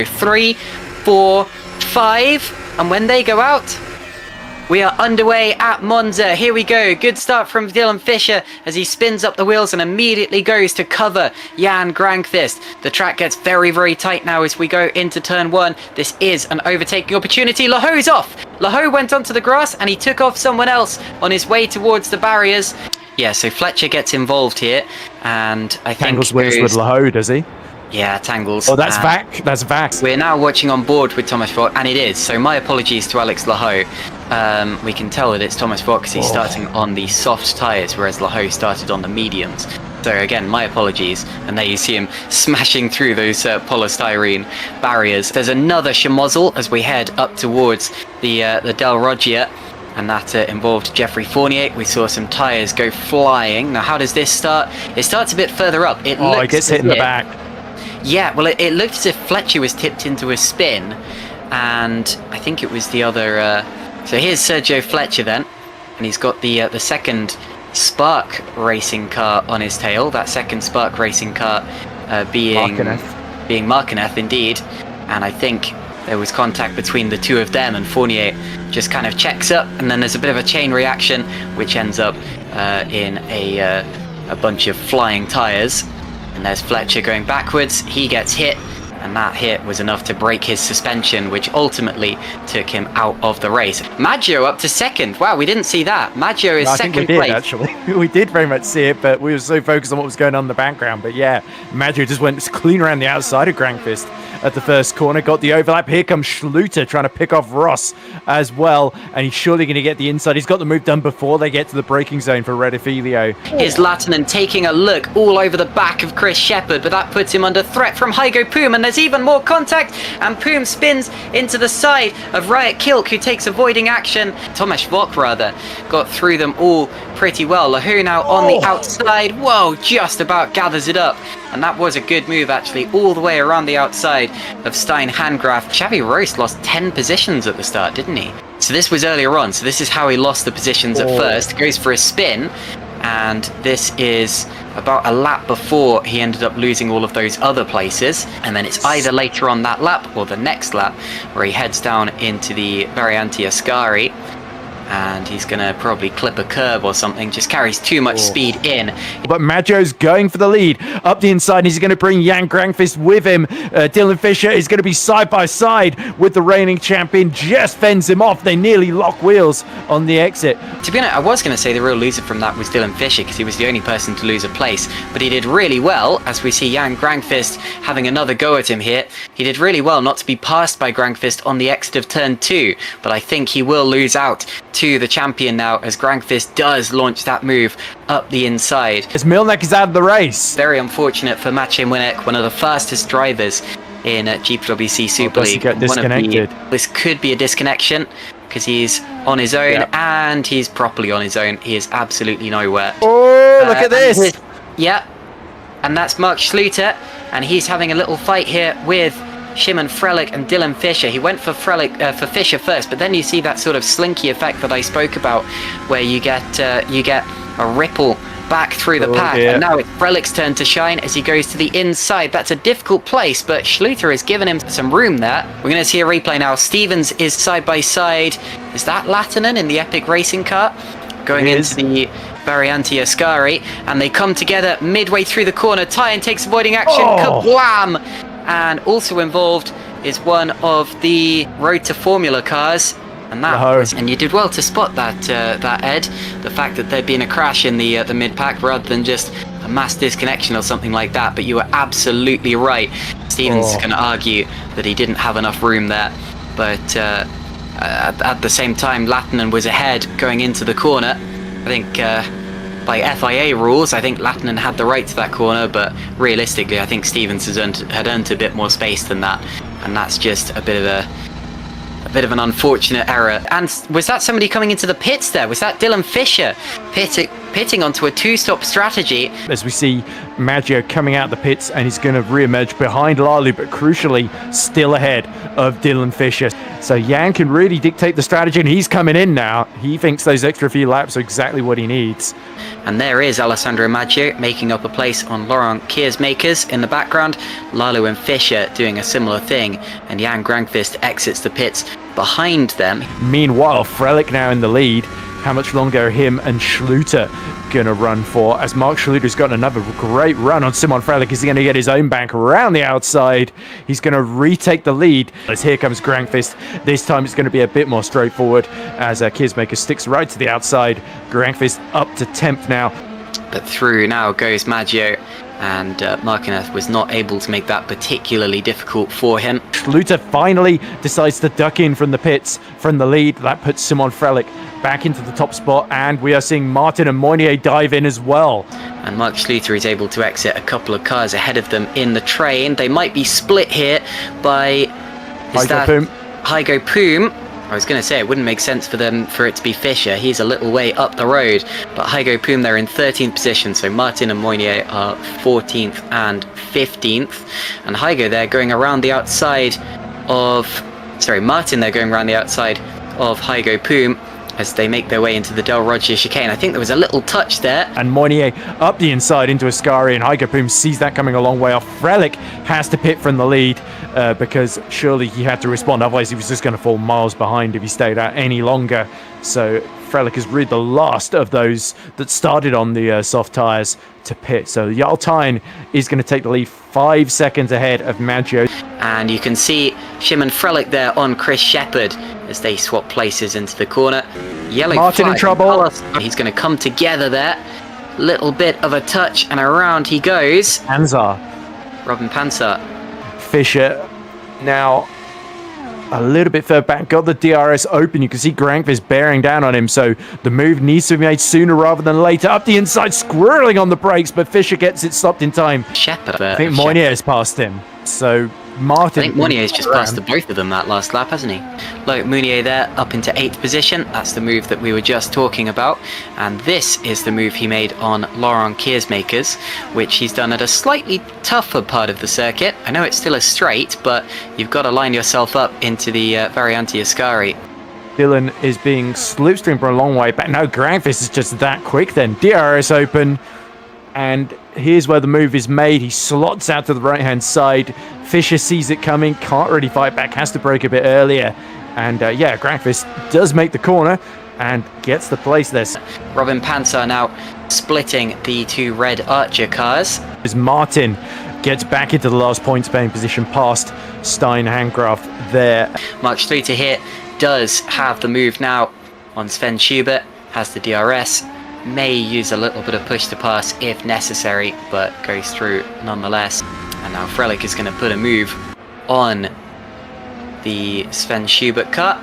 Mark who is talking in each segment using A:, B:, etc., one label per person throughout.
A: 3, 4, 5, and when they go out, we are underway at Monza. Here we go. Good start from Dylan Fisher as he spins up the wheels and immediately goes to cover Jan Grankvist. The track gets very, very tight now as we go into turn 1. This is an overtaking opportunity. Laho's off. Laho went onto the grass and he took off someone else on his way towards the barriers. Yeah, so Fletcher gets involved here, and I think
B: Tangles wins with Laho, does he?
A: Yeah, Tangles.
B: Oh, that's Vac. That's Vax.
A: We're now watching on board with Thomas Vogt, and it is. So my apologies to Alex Laho. We can tell that it's Thomas Vogt because he's starting on the soft tyres, whereas Laho started on the mediums. So again, my apologies. And there you see him smashing through those polystyrene barriers. There's another schmozzle as we head up towards the Del Roggia. And that involved Jeffrey Fournier. We saw some tyres go flying. Now, how does this start? It starts a bit further up.
B: It gets hit in the back.
A: Yeah, well, it looked as if Fletcher was tipped into a spin, and I think it was the other... So here's Sergio Fletcher then, and he's got the second Spark racing car on his tail. That second Spark racing car being Markineth, indeed. And I think there was contact between the two of them, and Fournier just kind of checks up, and then there's a bit of a chain reaction, which ends up in a bunch of flying tyres. And there's Fletcher going backwards. He gets hit, and that hit was enough to break his suspension, which ultimately took him out of the race. Maggio up to second. Wow, we didn't see that. Maggio is second place.
B: Actually, we did very much see it, but we were so focused on what was going on in the background. But yeah, Maggio just went clean around the outside of Grankvist at the first corner, got the overlap. Here comes Schluter trying to pick off Ross as well, and he's surely going to get the inside. He's got the move done before they get to the braking zone for Redifilio.
A: Here's Lattinen taking a look all over the back of Chris Shepherd, but that puts him under threat from Hygo Poom, and there's even more contact, and Poom spins into the side of Riot Kilk, who takes avoiding action. Tomasz Vok, rather, got through them all pretty well. Lahu now on the outside. Whoa, just about gathers it up. And that was a good move, actually, all the way around the outside of Stein Handgraf. Xavi Roast lost 10 positions at the start, didn't he? So this was earlier on. So this is how he lost the positions at first. Goes for a spin. And this is about a lap before he ended up losing all of those other places. And then it's either later on that lap or the next lap where he heads down into the Variante Ascari. And he's going to probably clip a curb or something. Just carries too much speed in.
B: But Maggio's going for the lead. Up the inside, he's going to bring Jan Grankvist with him. Dylan Fisher is going to be side by side with the reigning champion. Just fends him off. They nearly lock wheels on the exit.
A: To be honest, I was going to say the real loser from that was Dylan Fisher, because he was the only person to lose a place. But he did really well, as we see Jan Grankvist having another go at him here. He did really well not to be passed by Grankvist on the exit of turn 2. But I think he will lose out to the champion now, as Grankvist does launch that move up the inside.
B: As Milnek is out of the race.
A: Very unfortunate for Maciej Młynek, one of the fastest drivers in GPVWC Super League.
B: Got disconnected.
A: This could be a disconnection, because he's on his own, and he's properly on his own. He is absolutely nowhere.
B: Oh, look at this.
A: And that's Mark Schluter, and he's having a little fight here with Shimon Frelich and Dylan Fisher. He went for Fisher first, but then you see that sort of slinky effect that I spoke about, where you get a ripple back through the pack. And now it's Frelich's turn to shine as he goes to the inside. That's a difficult place, but Schluter has given him some room there. We're going to see a replay now. Stevens is side by side. Is that Lattinen in the Epic Racing car? Going into the Variante Ascari, and they come together midway through the corner. Tyen takes avoiding action. Kablam! And also involved is one of the Road to Formula cars, and and you did well to spot that, Ed. The fact that there'd been a crash in the mid pack rather than just a mass disconnection or something like that. But you were absolutely right. Stevens is going to argue that he didn't have enough room there, but at the same time, Lattinen was ahead going into the corner. I think. By FIA rules, I think Lattinen had the right to that corner, but realistically, I think Stevens had earned a bit more space than that, and that's just a bit of an unfortunate error. And was that somebody coming into the pits there? Was that Dylan Fisher pitting onto a two-stop strategy.
B: As we see Maggio coming out the pits, and he's going to re-emerge behind Lalu, but crucially still ahead of Dylan Fisher. So Jan can really dictate the strategy, and he's coming in now. He thinks those extra few laps are exactly what he needs.
A: And there is Alessandro Maggio making up a place on Laurent Kiersmakers in the background. Lalu and Fischer doing a similar thing, and Jan Granqvist exits the pits behind them.
B: Meanwhile, Frelick now in the lead. How much longer are him and Schluter gonna run for? As Mark Schluter's got another great run on Simon Frelick. Is he gonna get his own bank around the outside? He's gonna retake the lead. As here comes Granqvist. This time it's gonna be a bit more straightforward as Kiersmaker sticks right to the outside. Granqvist up to 10th now.
A: But through now goes Maggio, and Markineth was not able to make that particularly difficult for him.
B: Schluter finally decides to duck in from the pits from the lead. That puts Simon Frelick back into the top spot, and we are seeing Martin and Moynier dive in as well.
A: And Mark Schluter is able to exit a couple of cars ahead of them in the train. They might be split here by Hygo Poom. I was going to say it wouldn't make sense for it to be Fischer. He's a little way up the road, but Hygo Poom, they're in 13th position, so Martin and Moynier are 14th and 15th, and Hygo, they're going around the outside of Martin, they're going around the outside of Hygo Poom as they make their way into the Del Roger chicane. I think there was a little touch there.
B: And Moynier up the inside into Ascari, and Hygo Poom sees that coming a long way off. Frelick has to pit from the lead because surely he had to respond, otherwise he was just going to fall miles behind if he stayed out any longer. So Frelick is really the last of those that started on the soft tyres to pit. So Jarl Tyne is going to take the lead 5 seconds ahead of Maggio.
A: And you can see Shimon Frelick there on Chris Shepherd as they swap places into the corner. Yellow
B: Martin
A: flag.
B: in trouble.
A: He's going to come together there. Little bit of a touch, and around he goes.
B: Panzer.
A: Robin Panzer.
B: Fischer now a little bit further back, got the DRS open. You can see Granqvist bearing down on him, so the move needs to be made sooner rather than later. Up the inside, squirreling on the brakes, but Fischer gets it stopped in time.
A: Shepherd.
B: I think Moynier has passed him, so Martin...
A: I think Mounier's just passed the both of them that last lap, hasn't he? Look, Mounier there, up into 8th position. That's the move that we were just talking about. And this is the move he made on Laurent Kiersmakers, which he's done at a slightly tougher part of the circuit. I know it's still a straight, but you've got to line yourself up into the Variante Ascari.
B: Dylan is being slipstreamed for a long way back. No, Granqvist is just that quick then. DRS open. And here's where the move is made. He slots out to the right-hand side. Fischer sees it coming, can't really fight back, has to brake a bit earlier. And yeah, Granqvist does make the corner and gets the place there.
A: Robin Panzer now splitting the two red Archer cars.
B: As Martin gets back into the last points-paying position past Stein Handcraft there.
A: Mark Schluter here does have the move now on Sven Schubert, has the DRS. May use a little bit of push to pass if necessary, but goes through nonetheless. And now Frelick is going to put a move on the Sven Schubert car.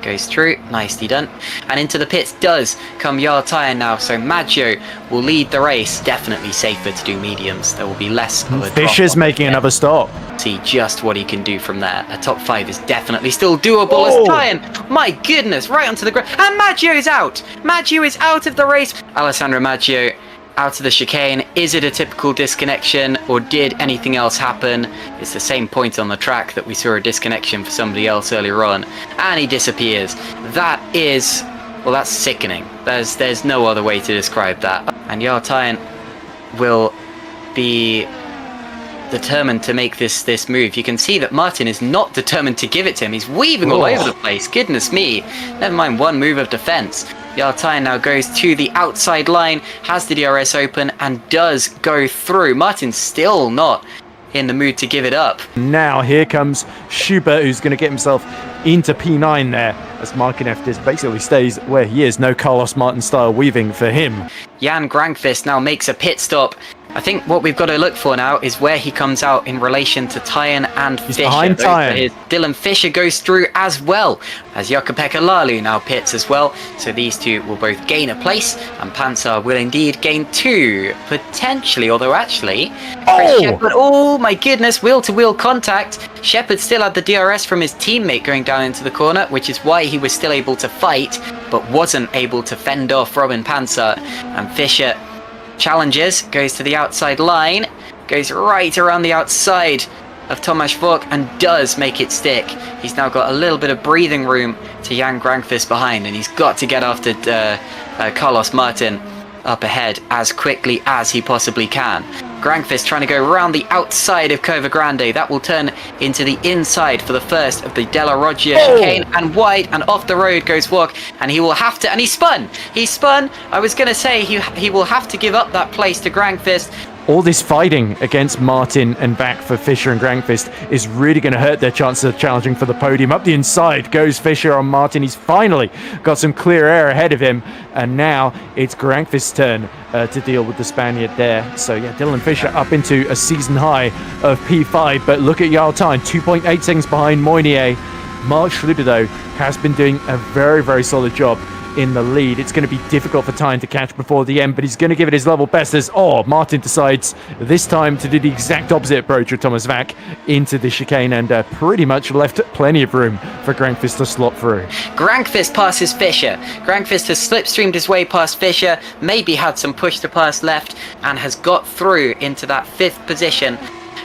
A: Goes through, nicely done. And into the pits does come Jarl Tyne now, so Maggio will lead the race. Definitely safer to do mediums. There will be less of a
B: Fischer's making another stop.
A: See just what he can do from there. A top 5 is definitely still doable as Tyne. My goodness, right onto the ground. And Maggio is out. Maggio is out of the race. Alessandro Maggio out of the chicane. Is it a typical disconnection, or did anything else happen? It's the same point on the track that we saw a disconnection for somebody else earlier on, and he disappears. That is, well, that's sickening. There's no other way to describe that. And Jarl Tyne will be determined to make this move. You can see that Martin is not determined to give it to him. He's weaving all over the place. Goodness me. Never mind one move of defense. Jarl Tyne now goes to the outside line, has the DRS open, and does go through. Martin's still not in the mood to give it up.
B: Now here comes Schubert, who's going to get himself into P9 there, as Markinef just basically stays where he is. No Carlos Martin style weaving for him.
A: Jan Granqvist now makes a pit stop I think what we've got to look for now is where he comes out in relation to Tyan and
B: He's
A: Fischer.
B: behind Tyan.
A: Dylan Fischer goes through as well, as Jukka-Pekka Lalu now pits as well. So these two will both gain a place, and Pansar will indeed gain 2, potentially, although actually... Chris Shepherd, oh my goodness, wheel-to-wheel contact. Shepherd still had the DRS from his teammate going down into the corner, which is why he was still able to fight, but wasn't able to fend off Robin Pansar. And Fischer challenges, goes to the outside line, goes right around the outside of Tomasz Vok and does make it stick. He's now got a little bit of breathing room to Jan Grankvist behind, and he's got to get after Carlos Martin up ahead as quickly as he possibly can. Grankvist trying to go around the outside of Cova Grande. That will turn into the inside for the first of the Della Roggia chicane, and wide and off the road goes Vok, and he will have to, and he spun. I was going to say he will have to give up that place to Grankvist.
B: All this fighting against Martin and back for Fischer and Grankvist is really going to hurt their chances of challenging for the podium. Up the inside goes Fischer on Martin. He's finally got some clear air ahead of him, and now it's Grankvist's turn to deal with the Spaniard there. So yeah, Dylan Fischer up into a season high of P5, but look at Jarl Tijn, 2.8 seconds behind Moynier. Mark Schluter, though, has been doing a very, very solid job in the lead. It's going to be difficult for Tijn to catch before the end, but he's going to give it his level best as Martin decides this time to do the exact opposite approach with Thomas Vack into the chicane, and pretty much left plenty of room for Grankvist to slot through.
A: Grankvist passes Fischer. Grankvist has slipstreamed his way past Fischer, maybe had some push to pass left, and has got through into that 5th position.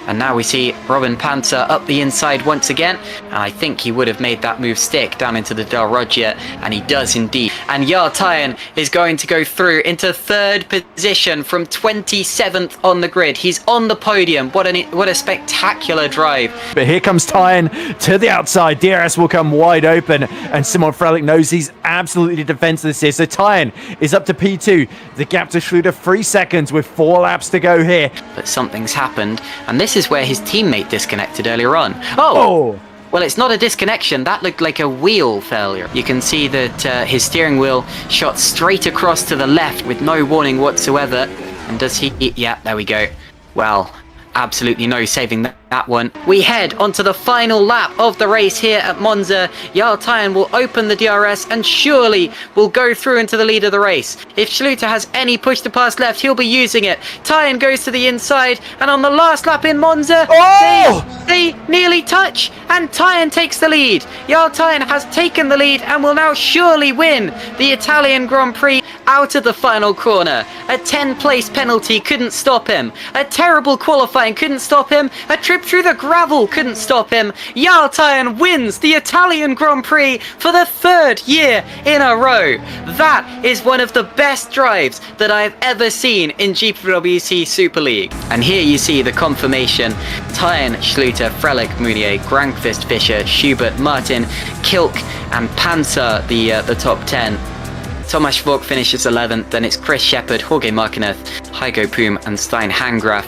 A: And now we see Robin Pansar up the inside once again, and I think he would have made that move stick down into the Del Roggia, and he does indeed. And Jarl Tijn is going to go through into 3rd position from 27th on the grid. He's on the podium. What a spectacular drive.
B: But here comes Tijn to the outside. DRS will come wide open, and Simon Frelick knows he's absolutely defenseless here. So Tijn is up to P2. The gap to Schluter 3 seconds with 4 laps to go here.
A: But something's happened, and this is where his teammate disconnected earlier on. Well, it's not a disconnection. That looked like a wheel failure. You can see that his steering wheel shot straight across to the left with no warning whatsoever. And does he... Yeah, there we go. Well, absolutely no saving that one. We head onto the final lap of the race here at Monza. Jarl Tijn will open the DRS and surely will go through into the lead of the race. If Schluter has any push to pass left, he'll be using it. Tijn goes to the inside, and on the last lap in Monza, they nearly touch, and Tijn takes the lead. Jarl Tijn has taken the lead and will now surely win the Italian Grand Prix out of the final corner. A 10-place penalty couldn't stop him. A terrible qualifying couldn't stop him. A trip through the gravel couldn't stop him. Jarl Tijn wins the Italian Grand Prix for the 3rd year in a row. That is one of the best drives that I've ever seen in GPVWC Super League. And here you see the confirmation. Tijn, Schluter, Frelick, Mounier, Grankvist, Fischer, Schubert, Martin, Kilk and Pansar, the top 10. Tomasz Vok finishes 11th, then it's Chris Shepherd, Jorge Marquinez, Heigo Poom and Stein Hangraf